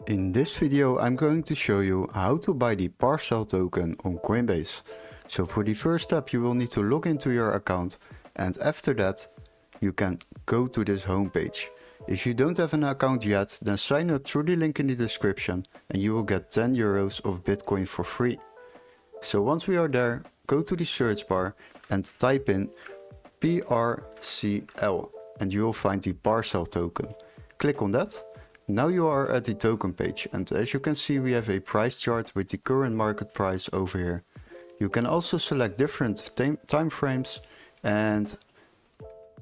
In this video I'm going to show you how to buy the Parcl token on Coinbase. So for the first step you will need to log into your account, and after that you can go to this homepage. If you don't have an account yet, then sign up through the link in the description and you will get 10 euros of Bitcoin for free. So once we are there, go to the search bar and type in PRCL and you will find the Parcl token. Click on that. Now you are at the token page, and as you can see we have a price chart with the current market price over here. You can also select different time frames, and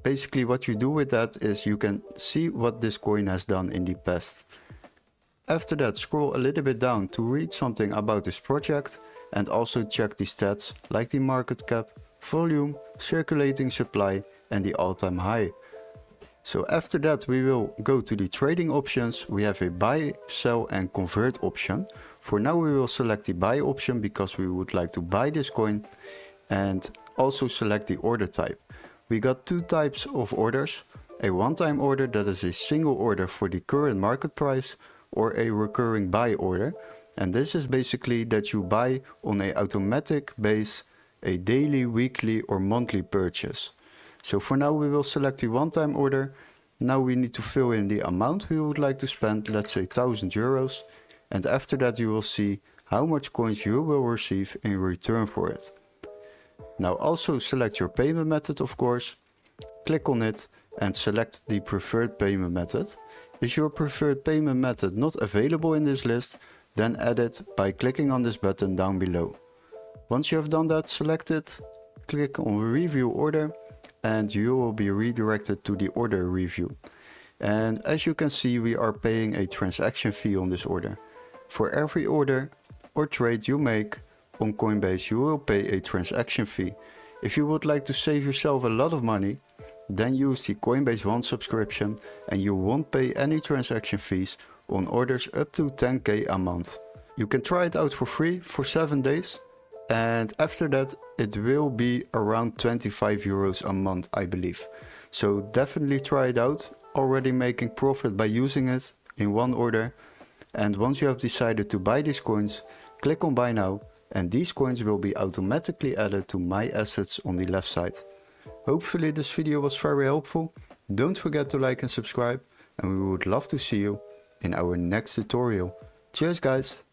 basically what you do with that is you can see what this coin has done in the past. After that, scroll a little bit down to read something about this project and also check the stats like the market cap, volume, circulating supply and the all-time high. So after that we will go to the trading options. We have a buy, sell and convert option. For now we will select the buy option because we would like to buy this coin, and also select the order type. We got two types of orders: a one-time order, that is a single order for the current market price, or a recurring buy order, and this is basically that you buy on an automatic base a daily, weekly or monthly purchase. So for now we will select the one-time order. Now we need to fill in the amount we would like to spend, let's say 1000 euros, and after that you will see how much coins you will receive in return for it. Now also select your payment method, of course, click on it and select the preferred payment method. Is your preferred payment method not available in this list, then add it by clicking on this button down below. Once you have done that, select it, click on review order, and you will be redirected to the order review. And as you can see, we are paying a transaction fee on this order. For every order or trade you make on Coinbase, you will pay a transaction fee. If you would like to save yourself a lot of money, then use the Coinbase One subscription and you won't pay any transaction fees on orders up to 10k a month. You can try it out for free for 7 days. And after that it will be around 25 euros a month, I believe. So definitely try it out, already making profit by using it in one order. And once you have decided to buy these coins, click on buy now and these coins will be automatically added to my assets on the left side. Hopefully this video was very helpful. Don't forget to like and subscribe, and we would love to see you in our next tutorial. Cheers guys!